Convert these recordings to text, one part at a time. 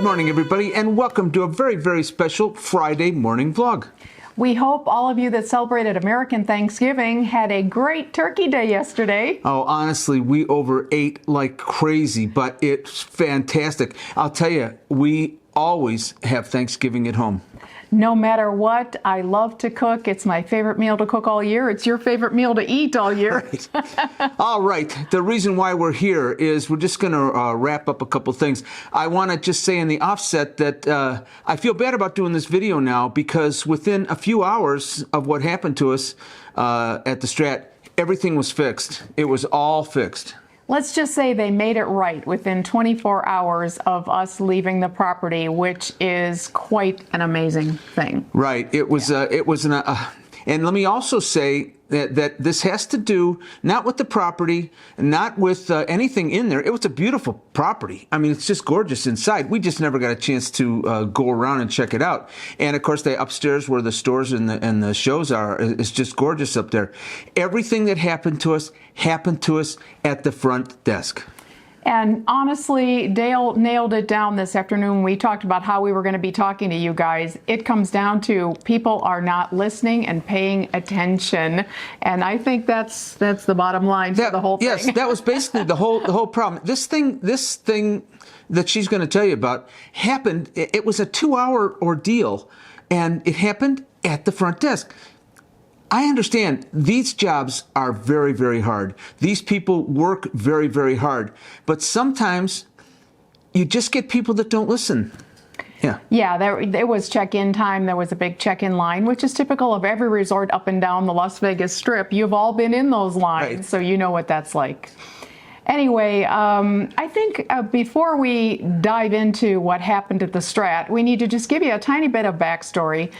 morning, everybody, and welcome to a very, very special Friday morning vlog. We hope all of you that celebrated American Thanksgiving had a great turkey day yesterday. Oh, honestly, we overate like crazy, but it's fantastic. I'll tell you, we always have Thanksgiving at home. No matter what, I love to cook. It's my favorite meal to cook all year. It's your favorite meal to eat all year. Right. All right. The reason why we're here is we're just going to wrap up a couple things. I want to just say in the offset that I feel bad about doing this video now because within a few hours of what happened to us at the Strat, everything was fixed. It was all fixed. Let's just say they made it right within 24 hours of us leaving the property, which is quite an amazing thing. Right. It was. Yeah. And let me also say that this has to do not with the property, not with anything in there. It was a beautiful property. I mean, it's just gorgeous inside. We just never got a chance to go around and check it out. And of course, the upstairs where the stores and the shows are is just gorgeous up there. Everything that happened to us at the front desk. And honestly, Dale nailed it down this afternoon. We talked about how we were going to be talking to you guys. It comes down to people are not listening and paying attention. And I think that's the bottom line for the whole thing. Yes, that was basically the whole problem. This thing that she's going to tell you about happened. It was a 2-hour ordeal, and it happened at the front desk. I understand these jobs are very, very hard. These people work very, very hard. But sometimes you just get people that don't listen. Yeah. Yeah, there was check-in time. There was a big check-in line, which is typical of every resort up and down the Las Vegas Strip. You've all been in those lines, right. So you know what that's like. Anyway, I think before we dive into what happened at the Strat, we need to just give you a tiny bit of backstory.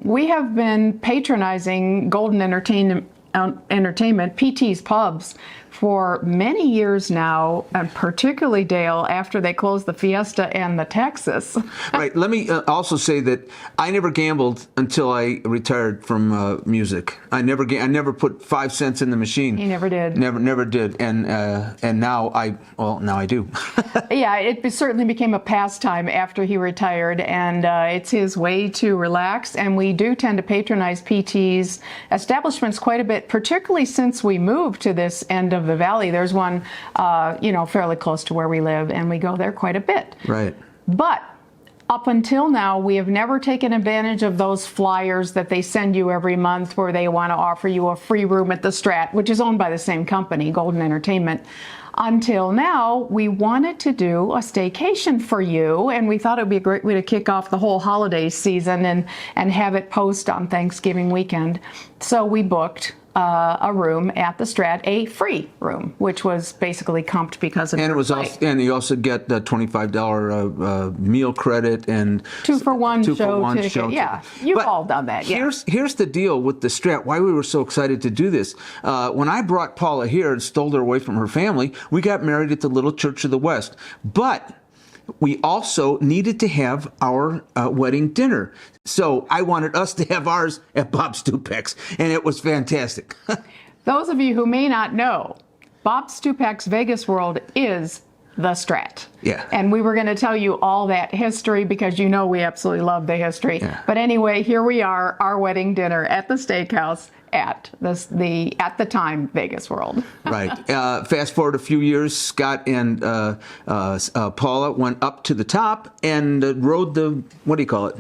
We have been patronizing Golden Entertainment, PT's Pubs, for many years now, and particularly, Dale, after they closed the Fiesta and the Texas. Right. Let me also say that I never gambled until I retired from music. I never put 5 cents in the machine. You never did. Never did. And now I do. Yeah, it certainly became a pastime after he retired, and it's his way to relax. And we do tend to patronize PT's establishments quite a bit, particularly since we moved to this end of the valley. There's one, fairly close to where we live, and we go there quite a bit. Right. But up until now, we have never taken advantage of those flyers that they send you every month where they want to offer you a free room at the Strat, which is owned by the same company, Golden Entertainment. Until now, we wanted to do a staycation for you, and we thought it would be a great way to kick off the whole holiday season and have it post on Thanksgiving weekend. So we booked a room at the Strat, a free room, which was basically comped because of and it was also, and you also get the $25 meal credit and 2-for-1 show ticket. Yeah, you've all done that. Yeah. Here's the deal with the Strat. Why we were so excited to do this. When I brought Paula here and stole her away from her family, we got married at the Little Church of the West. But we also needed to have our wedding dinner. So I wanted us to have ours at Bob Stupak's, and it was fantastic. Those of you who may not know, Bob Stupak's Vegas World is the Strat. Yeah. And we were going to tell you all that history because you know we absolutely love the history. Yeah. But anyway, here we are, our wedding dinner at the steakhouse at the time Vegas World. Right. Fast forward a few years, Scott and Paula went up to the top and rode the, what do you call it?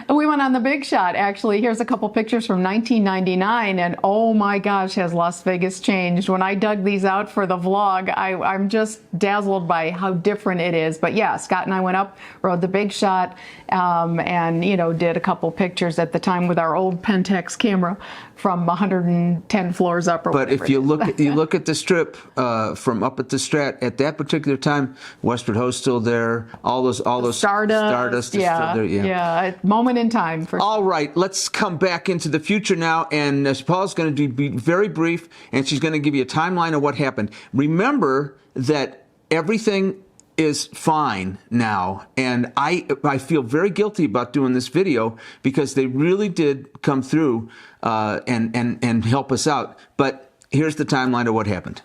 We went on the big shot, actually. Here's a couple pictures from 1999, and oh my gosh, has Las Vegas changed. When I dug these out for the vlog, I'm just dazzled by how different it is. But yeah, Scott and I went up, rode the big shot, and did a couple pictures at the time with our old Pentax camera from 110 floors up or whatever. But if you look at the Strip from up at the Strat at that particular time, Westward Ho's still there. All those Stardust is still there. Yeah, moment in time. All right, let's come back into the future now, and Paula's going to be very brief, and she's going to give you a timeline of what happened. Remember that everything is fine now, and I feel very guilty about doing this video because they really did come through and help us out. But here's the timeline of what happened.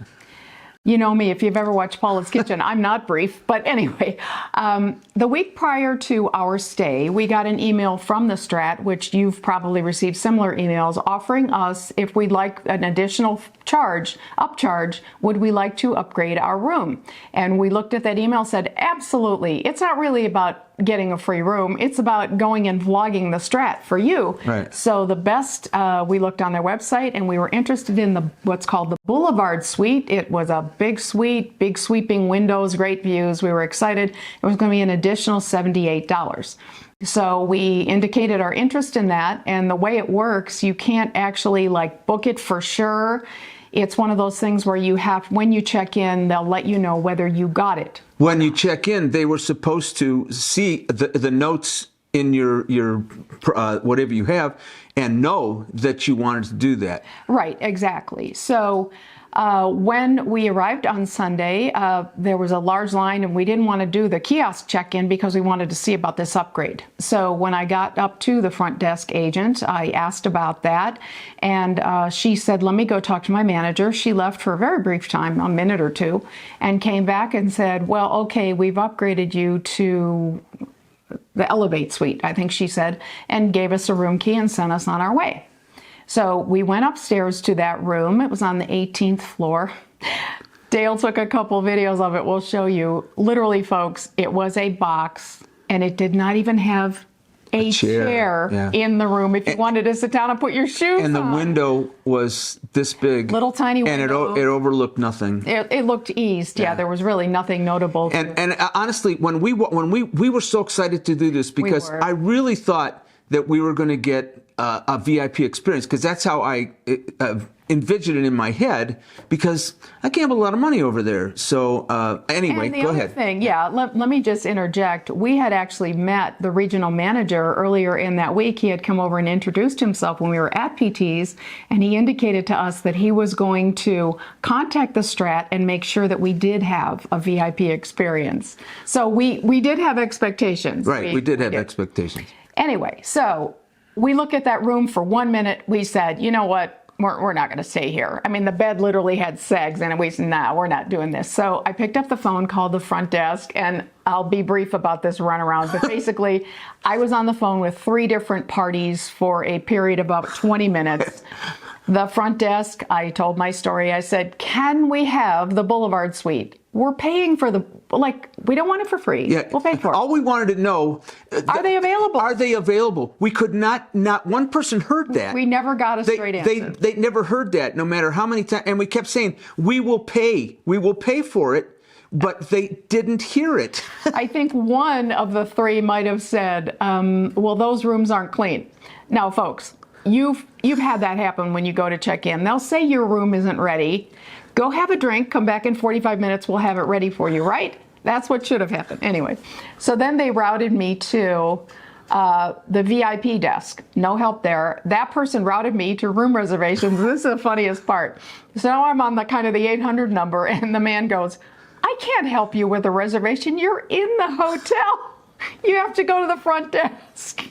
You know me, if you've ever watched Paula's Kitchen, I'm not brief. But anyway, the week prior to our stay, we got an email from the Strat, which you've probably received similar emails, offering us, if we'd like an additional upcharge, would we like to upgrade our room? And we looked at that email, said, absolutely. It's not really about getting a free room. It's about going and vlogging the Strat for you. Right. So the best, we looked on their website and we were interested in what's called the Boulevard Suite. It was a big suite, big sweeping windows, great views. We were excited. It was going to be an additional $78. So we indicated our interest in that. And the way it works, you can't actually like book it for sure. It's one of those things where when you check in, they'll let you know whether you got it. When you check in, they were supposed to see the notes in your whatever you have and know that you wanted to do that. Right, exactly. So when we arrived on Sunday, there was a large line and we didn't want to do the kiosk check-in because we wanted to see about this upgrade. So when I got up to the front desk agent, I asked about that and she said, let me go talk to my manager. She left for a very brief time, a minute or two, and came back and said, well, okay, we've upgraded you to the Elevate Suite, I think she said, and gave us a room key and sent us on our way. So we went upstairs to that room. It was on the 18th floor. Dale took a couple videos of it. We'll show you. Literally, folks, it was a box, and it did not even have a chair in the room if you wanted to sit down and put your shoes on. And the window was this big. Little tiny window. And it overlooked nothing. It looked east. Yeah, there was really nothing notable. And honestly, when we were so excited to do this because I really thought that we were going to get a VIP experience because that's how I envisioned it in my head because I gambled a lot of money over there. So anyway, go ahead. Thing, let me just interject. We had actually met the regional manager earlier in that week. He had come over and introduced himself when we were at PT's, and he indicated to us that he was going to contact the Strat and make sure that we did have a VIP experience. So we did have expectations. Right, we did have expectations. Anyway, so we looked at that room for 1 minute. We said, you know what? We're not going to stay here. I mean, the bed literally had segs in it. We said, nah, we're not doing this. So I picked up the phone, called the front desk, and I'll be brief about this runaround. But basically, I was on the phone with 3 different parties for a period of about 20 minutes. The front desk, I told my story. I said, can we have the Boulevard Suite? We're paying for we don't want it for free. Yeah. We'll pay for it. All we wanted to know, are they available? Are they available? We could not one person heard that. We never got a straight answer. They never heard that, no matter how many times. And we kept saying, we will pay for it. But they didn't hear it. I think one of the 3 might have said, well, those rooms aren't clean. Now, folks, you've had that happen when you go to check in. They'll say your room isn't ready. Go have a drink, come back in 45 minutes, we'll have it ready for you, right? That's what should have happened. Anyway, so then they routed me to the VIP desk. No help there. That person routed me to room reservations. This is the funniest part. So now I'm on the kind of the 800 number, and the man goes, I can't help you with a reservation. You're in the hotel. You have to go to the front desk.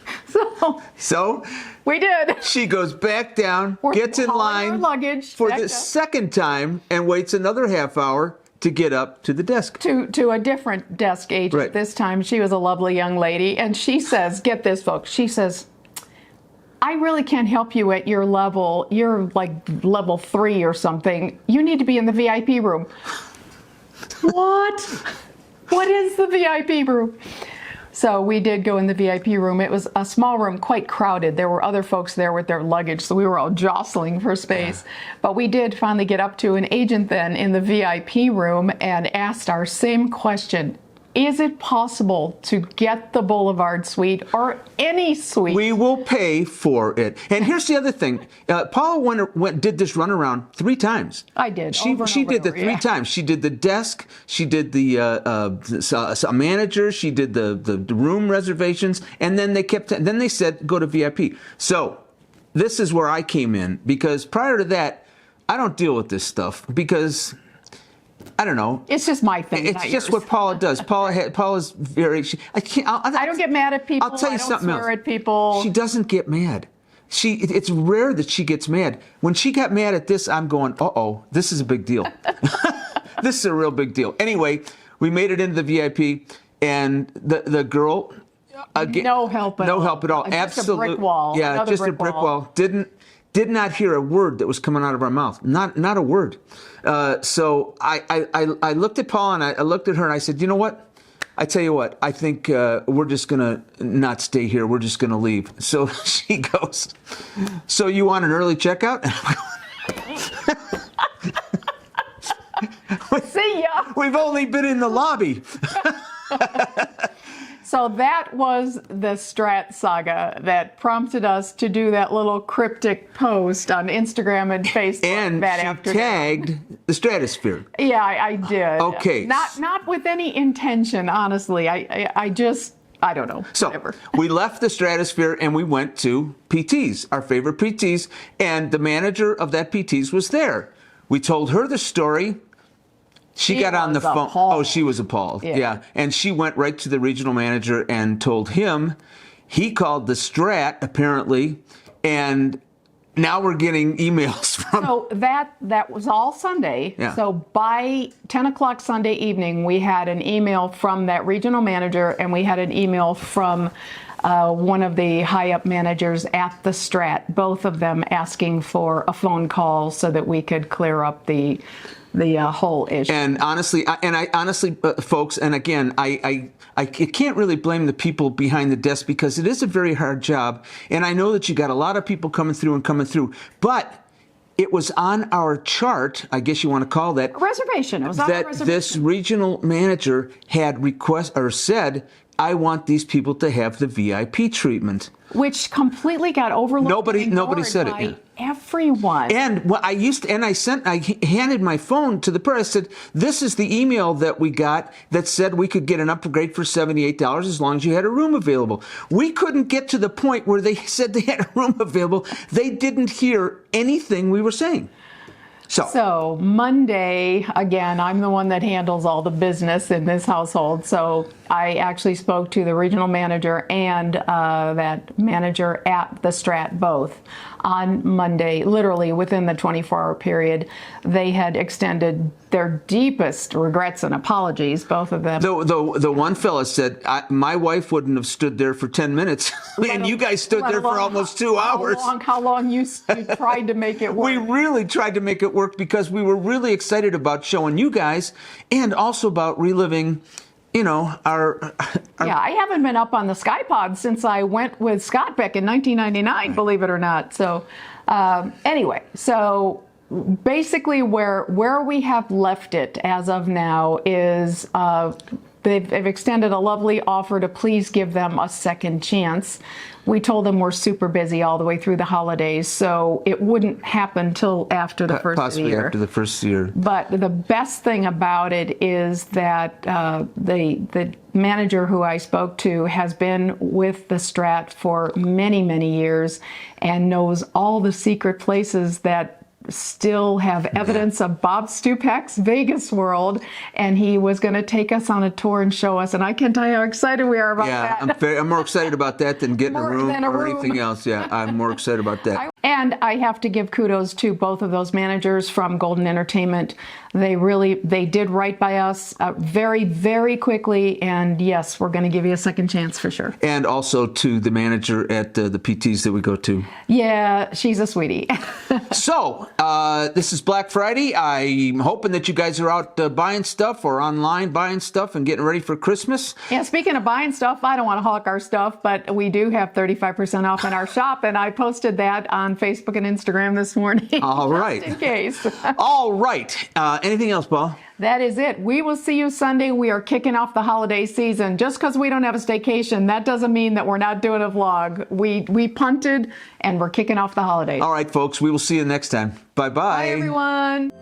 So we did. She goes back down, gets in line for the second time, and waits another half hour to get up to the desk. To a different desk agent. Right. This time she was a lovely young lady, and she says, get this, folks, she says, I really can't help you at your level. You're like level 3 or something. You need to be in the VIP room. What? What is the VIP room? So we did go in the VIP room. It was a small room, quite crowded. There were other folks there with their luggage, so we were all jostling for space. Yeah. But we did finally get up to an agent then in the VIP room and asked our same question. Is it possible to get the Boulevard Suite or any suite? We will pay for it. And here's the other thing. Paula did this runaround 3 times. I did. She did the 3 times. She did the desk. She did the manager. She did the room reservations. And then they said go to VIP. So this is where I came in because prior to that, I don't deal with this stuff because I don't know. It's just my thing. It's just what Paula does. Paula's very. I don't get mad at people. I'll tell you something else. I don't swear at people. She doesn't get mad. It's rare that she gets mad. When she got mad at this, I'm going, uh-oh, this is a big deal. This is a real big deal. Anyway, we made it into the VIP, and the girl, again, no help at all. Just Absolutely, a brick wall. Yeah, Another just a brick wall. Did not hear a word that was coming out of our mouth. Not a word. So I looked at Paula and I looked at her and I said, you know what? I tell you what, I think we're just going to not stay here. We're just going to leave. So she goes, so you want an early checkout? See ya. We've only been in the lobby. So that was the Strat saga that prompted us to do that little cryptic post on Instagram and Facebook. And that she afternoon. tagged the stratosphere. Yeah, I did. Okay. Not with any intention, honestly. I don't know. So whatever. We left the stratosphere and we went to PT's, our favorite PT's, and the manager of that PT's was there. We told her the story. She got on the phone. Appalled. Oh, she was appalled. Yeah. And she went right to the regional manager and told him. He called the Strat, apparently, and now we're getting emails from. So that was all Sunday. Yeah. So by 10 o'clock Sunday evening, we had an email from that regional manager, and we had an email from one of the high-up managers at the Strat, both of them asking for a phone call so that we could clear up the whole issue. And honestly, folks, and again, I can't really blame the people behind the desk because it is a very hard job. And I know that you got a lot of people coming through, but it was on our chart, I guess you want to call that. Reservation. It was on the that reservation. This regional manager had said, I want these people to have the VIP treatment. Which completely got overlooked. Nobody said it. By Yeah. everyone. And what I handed my phone to the person. I said, this is the email that we got that said we could get an upgrade for $78 as long as you had a room available. We couldn't get to the point where they said they had a room available. They didn't hear anything we were saying. So Monday, again, I'm the one that handles all the business in this household. So I actually spoke to the regional manager and that manager at the Strat both on Monday, literally within the 24-hour period. They had extended their deepest regrets and apologies, both of them. The one fella said, my wife wouldn't have stood there for 10 minutes, and you guys stood there for almost 2 hours. How long you tried to make it work? We really tried to make it work because we were really excited about showing you guys and also about reliving, our Yeah, I haven't been up on the SkyPod since I went with Scott back in 1999, believe it or not. So anyway, so basically where we have left it as of now is they've extended a lovely offer to please give them a second chance. We told them we're super busy all the way through the holidays, so it wouldn't happen till after the first of the year. Possibly after the first year. But the best thing about it is that the manager who I spoke to has been with the Strat for many, many years and knows all the secret places that still have evidence of Bob Stupak's Vegas World, and he was going to take us on a tour and show us, and I can't tell you how excited we are about that. Yeah, I'm more excited about that than getting a room or anything else. Yeah, I'm more excited about that. And I have to give kudos to both of those managers from Golden Entertainment. They did right by us very, very quickly, and yes, we're going to give you a second chance for sure. And also to the manager at the PTs that we go to. Yeah, she's a sweetie. So, this is Black Friday. I'm hoping that you guys are out buying stuff or online buying stuff and getting ready for Christmas. Yeah, speaking of buying stuff, I don't want to hawk our stuff, but we do have 35% off in our shop, and I posted that on Facebook and Instagram this morning. All right. Just in case. All right. Anything else, Paul? That is it. We will see you Sunday. We are kicking off the holiday season. Just because we don't have a staycation, that doesn't mean that we're not doing a vlog. We punted, and we're kicking off the holidays. All right, folks. We will see you next time. Bye-bye. Bye, everyone.